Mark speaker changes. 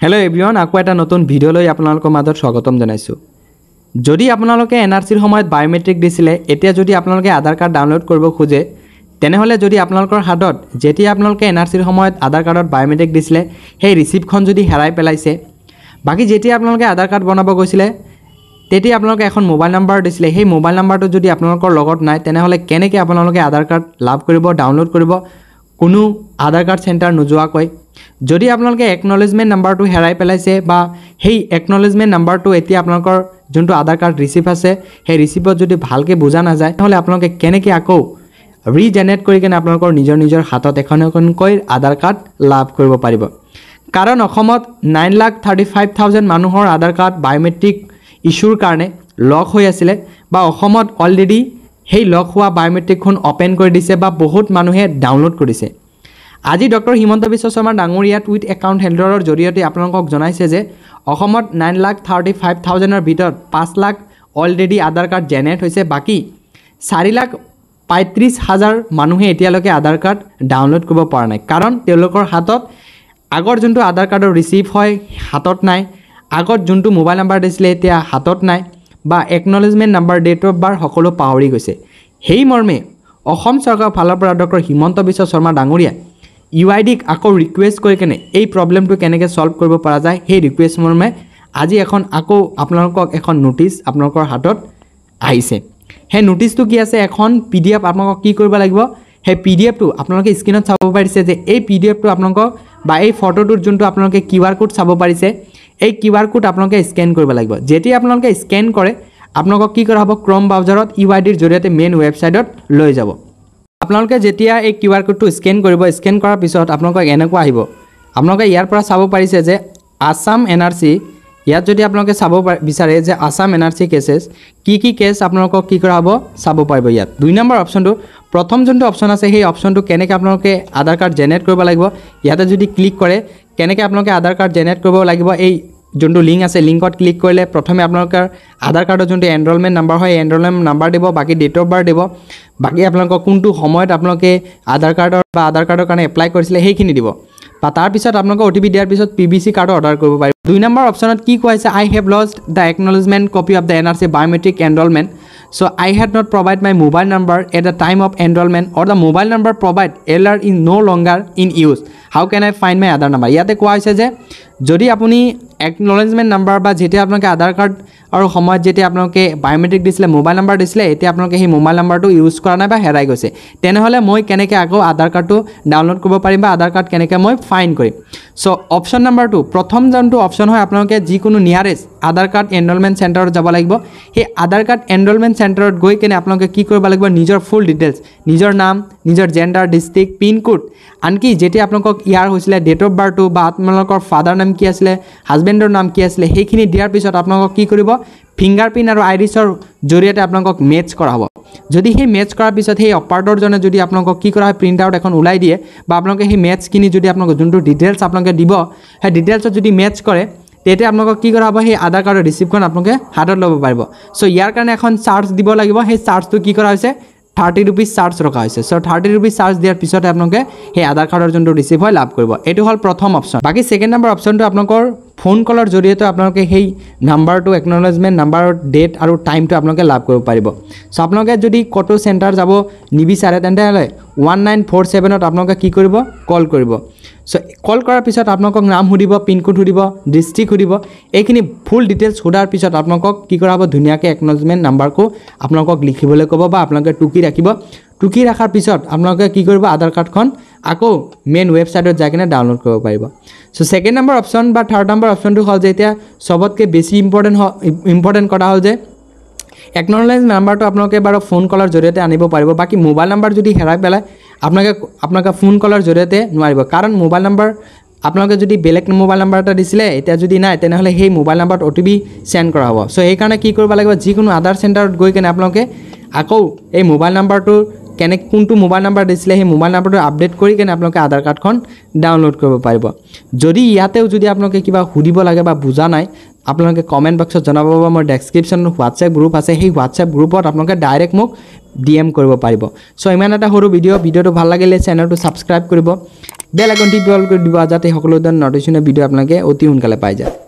Speaker 1: Hello everyone आको এটা নতুন ভিডিও লৈ আপোনালোকৰ মাজত স্বাগতম জনাইছো। যদি আপোনালোকে এনআৰসিৰ সময়ত বায়োমেট্ৰিক দিছিলে এতিয়া যদি আপোনালোকে আধাৰ কাৰ্ড ডাউনলোড কৰিব খোজে তেনেহলে যদি আপোনালোকৰ হাতত যেতিয়া আপোনালোকে এনআৰসিৰ সময়ত আধাৰ কাৰ্ডত বায়োমেট্ৰিক দিছিলে সেই ৰিসিপ্টখন যদি হেৰাই পেলাইছে বাকি যেতিয়া আপোনালোকে আধাৰ কাৰ্ড বনাব গৈছিলে তেতিয়া আপোনালোকে এখন মোবাইল নাম্বাৰ দিছিলে সেই মোবাইল নাম্বাৰটো যদি আপোনালোকৰ লগত নাই তেনেহলে কেনেকৈ আপোনালোকে আধাৰ কাৰ্ড লাভ কৰিব ডাউনলোড কৰিব কোনো আধাৰ কাৰ্ড সেন্টাৰ নোযোৱাকৈ যদি আপোনালোকে একনলেজমেন্ট নাম্বাৰটো হেৰাই পেলাইছে বা সেই একনলেজমেন্ট নাম্বাৰটো এতিয়া আপোনালোকৰ যোনটো আধাৰ কাৰ্ড ৰিসিপ্ট আছে সেই ৰিসিপ্টত যদি ভালকে বুজা না যায় তাহলে আপোনালোকে কেনেকৈ আকৌ ৰিজেনেৰেট কৰি কেনে আপোনালোকৰ নিজৰ হাতত এখনকৈ আধাৰ কাৰ্ড লাভ কৰিব পাৰিব। কাৰণ অসমত 9,35,000 মানুহৰ আধাৰ কাৰ্ড বায়োমেট্ৰিক ইস্যুৰ কাৰণে লক হৈ আছিল বা অসমত অলৰেডি সেই লক হোৱা বায়োমেট্ৰিকখন ওপেন কৰি দিছে বা বহুত মানুহে ডাউনলোড কৰিছে। আজি ডক্টৰ হিমন্ত বিশ্ব শৰ্মা ডাঙৰীয়া টুইট একাউণ্ট হেল্ডৰৰ জৰিয়তে আপোনালোকক জনাইছে যে অসমত 9,35,000 ভিতৰত 5 লাখ অলৰেডি আধাৰ কাৰ্ড জেনেৰেট হৈছে বাকি 4,35,000 মানুহে এতিয়ালৈকে আধাৰ কাৰ্ড ডাউনলোড কৰিব পৰা নাই কাৰণ তেওঁলোকৰ হাতত আগৰ যোনটো আধাৰ কাৰ্ডৰ ৰিসিপ্ট হয় হাতত নাই আগৰ যোনটো মোবাইল নাম্বাৰ দিছিলে এতিয়া হাতত নাই বা acknowledgement number date of birth সকলো পাহৰি গৈছে। সেই মৰ্মে অসম চৰকাৰৰ ফালৰ পৰা ডক্টৰ হিমন্ত বিশ্ব শৰ্মা ডাঙৰীয়া ইউআইডিক আকৌ ৰিকুৱেষ্ট কৰি কেনে এই প্ৰবলেমটো কেনেকৈ সলভ কৰিব পৰা যায় সেই ৰিকুৱেষ্ট মৰ্মে আজি এখন আকৌ আপোনালোকক এখন নোটিছ আপোনালোকৰ হাতত আহিছে। সেই নোটিছটো কি আছে এখন পিডিএফ আপোনালোকক কি কৰিব লাগিব সেই পিডিএফটো আপোনালোকে স্ক্ৰিনত চাব পাৰিছে যে এই পিডিএফটো আপোনালোকক বা এই ফটোটোৰ যোনটো আপোনালোকে কিউআৰ কোড চাব পাৰিছে এই কিউআৰ কোড আপোনালোকে স্ক্যান কৰিব লাগিব। যেতিয়া আপোনালোকে স্ক্যান কৰে আপোনালোকক কি কৰা হ'ব ক্ৰম ব্ৰাউজাৰত ইউআইডিৰ জৰিয়তে মেইন ৱেবছাইটত লৈ যাব। আপোনালোকে যেতিয়া এই কিউআৰ কোডটো স্ক্যান কৰিব স্ক্যান কৰাৰ পিছত আপোনালোকক এনেকুৱা আহিব আপোনালোকে ইয়াৰ পৰা চাব পাৰিছে যে আসাম এনআৰসি ইয়াত যদি আপোনালোকে চাব বিচাৰে যে আসাম এনআৰসি কেसेस কি কেস আপোনালোকক কি কৰা হ'ব চাব পাৰিব। ইয়াত 2 নম্বৰ অপচনটো প্ৰথম যোনটো অপচন আছে সেই অপচনটো কেনেকৈ আপোনালোকে আধাৰ কাৰ্ড জেনেৰেট কৰিব লাগিব ইয়াতে যদি ক্লিক কৰে কেনেকৈ আপোনালোকে আধাৰ কাৰ্ড জেনেৰেট কৰিব লাগিব এই যোনটো লিংক আছে লিংকত ক্লিক কৰিলে প্ৰথমে আপোনালোকৰ আধাৰ কাৰ্ডৰ যোনটো এনৰোলমেন্ট নাম্বাৰ হয় এনৰোলমেন্ট নাম্বাৰ দিব বাকি ডেট অফ বাৰ্থ দিব বাকি আপোনালোকক কোনটো সময়ত আপোনালোকে আধাৰ কাৰ্ডৰ কাৰণে এপ্লাই কৰিছিলে সেইখিনি দিব বা তাৰ পিছত আপোনালোকে ওটিপি দিয়াৰ পিছত পিবিসি কাৰ্ড অৰ্ডাৰ কৰিব পাৰিব। 2 নম্বৰ অপচনত কি কৈছে I have lost the acknowledgement copy of the NRC biometric enrolment so I had not provide my mobile number at the time of enrollment or the mobile number provide error is no longer in use how can I find my other number ইয়াতে কোৱা হৈছে যে যদি আপুনি acknowledgement number বা যেটা আপোনালোকে আধাৰ card আৰু সময়ত যেটা আপোনালোকে বায়োমেট্ৰিক দিছিলে মোবাইল নাম্বাৰ দিছিলে এতিয়া আপোনালোকে সেই মোবাইল নাম্বাৰটো ইউজ কৰা নাই বা হেৰাই গৈছে তেনেহলে মই কেনেকৈ আকৌ আধাৰ কাৰ্ডটো ডাউনলোড কৰিব পাৰিম বা আধাৰ কাৰ্ড কেনেকৈ মই ফাইন্ড কৰিম। সো অপচন নাম্বাৰ 2 প্ৰথম যোনটো অপচন হয় আপোনালোকে যিকোনো নিয়াৰেষ্ট আধাৰ কাৰ্ড এনৰোলমেন্ট চেণ্টাৰত যাব লাগিব সেই আধাৰ কাৰ্ড এনৰোলমেন্ট চেণ্টাৰত গৈ কেনে আপোনালোকে কি কৰিব লাগিব নিজৰ ফুল ডিটেইলছ নিজৰ নাম নিজৰ জেন্ডাৰ ডিস্ট্ৰিক্ট পিন কোড আনকি যেতিয়া আপোনালোকক ইয়াৰ হৈছিলে ডেট অফ বাৰ্থটো বা আপোনালোকৰ ফাদাৰ নাম কি আছিলে হাজবেণ্ডৰ নাম কি আছিলে সেইখিনি দিয়াৰ পিছত আপোনালোকক কি কৰিব ফিংগাৰপ্ৰিন্ট আৰু আইৰিছৰ জৰিয়তে আপোনালোকক মেচ কৰা হ'ব। যদি সেই মেচ কৰাৰ পিছত সেই অপাৰেটৰ জনে যদি আপোনালোকক কি কৰা হয় প্ৰিন্ট আউট এখন ওলাই দিয়ে বা আপোনালোকে সেই মেচখিনি যদি আপোনালোকক যোনটো ডিটেইলছ আপোনালোকে দিব সেই ডিটেইলছত যদি মেচ কৰে তেতিয়া আপোনালোকক কি কৰা হ'ব সেই আধাৰ কাৰ্ডৰ ৰিসিপ্টখন আপোনালোকে হাতত ল'ব পাৰিব। সো ইয়াৰ কাৰণে এখন চাৰ্জ দিব লাগিব সেই চাৰ্জটো কি কৰা হৈছে 30 rupees চাৰ্জ ৰখা হৈছে। সো 30 rupees চাৰ্জ দিয়াৰ পিছত আপোনালোকে সেই আধাৰ কাৰ্ডৰ যোনটো ৰিসিপ্ট হয় লাভ কৰিব। এটো হল প্ৰথম অপচন। বাকি সেকেন্ড নম্বৰ অপচনটো আপোনালোকৰ ফোন কলৰ জৰিয়তে আপোনালোকে সেই নাম্বাৰটো একনলেজমেন্ট নাম্বাৰৰ ডেট আৰু টাইমটো আপোনালোকে লাভ কৰিব পাৰিব। সো আপোনালোকে যদি কটো সেন্টাৰ যাব নিবিচাৰে তেন্তে 1947ত আপোনালোকে কি কৰিব কল কৰিব। সো কল কৰাৰ পিছত আপোনালোকক নাম সুধিব পিন কোড সুধিব ডিস্ট্ৰিক্ট সুধিব এইখিনি ফুল ডিটেইলছ সোধাৰ পিছত আপোনালোকক কি কৰা হ'ব ধুনিয়াকৈ একনলেজমেন্ট নাম্বাৰকো আপোনালোকক লিখিবলৈ ক'ব বা আপোনালোকে টুকি ৰাখিব টুকি ৰাখাৰ পিছত আপোনালোকে কি কৰিব আধাৰ কাৰ্ডখন আকৌ মেইন ৱেবছাইটত যাই কিনে ডাউনলোড কৰিব পাৰিব। সো সেকেন্ড নম্বৰ অপচন বা থাৰ্ড নম্বৰ অপচনটো হ'ল যে এতিয়া সবতকে বেছি ইম্পৰ্টেন্ট কৰা হ'ল যে একনলেজ নাম্বাৰটো আপোনালোকে বাৰু ফোন কলৰ জৰিয়তে আনিব পাৰিব বাকি মোবাইল নাম্বাৰ যদি হেৰাই পেলাই আপোনালোকে ফোন কলৰ জৰিয়তে নোৱাৰিব কাৰণ মোবাইল নাম্বাৰ আপোনালোকে যদি বেলেগ মোবাইল নাম্বাৰ এটা দিছিলে এতিয়া যদি নাই তেনেহলে সেই মোবাইল নাম্বাৰত ওটিপি সেন্ড কৰা হ'ব। সো এই কাৰণে কি কৰিব লাগিব যিকোনো আধাৰ চেণ্টাৰত গৈ কেনে আপোনালোকে আকৌ এই মোবাইল নাম্বাৰটো কোনটো মোবাইল নাম্বাৰ দিছিলে সেই মোবাইল নাম্বাৰটো আপডেট কৰি কেনে আপোনালোকে আধাৰ কাৰ্ডখন ডাউনলোড কৰিব পাৰিব। যদি ইয়াতেও যদি আপোনালোকে কিবা সুধিব লাগে বা বুজা নাই আপোনালোকে কমেণ্ট বক্সত জনাব বা মোৰ ডেছক্ৰিপশ্যনত হোৱাটছএপ গ্ৰুপ আছে সেই হোৱাটছএপ গ্ৰুপত আপোনালোকে ডাইৰেক্ট মোক DM কৰিব পাৰিব সো ইমান এটা সৰু ভিডিঅ'টো ভাল লাগিলে চেনেলটো ছাবস্ক্ৰাইব কৰিব বেল আইকনটি অল কৰি দিব যাতে সকলো ধৰণৰ নটিফিকেশ্যন ভিডিঅ' আপোনালোকে অতি সোনকালে পাই যায়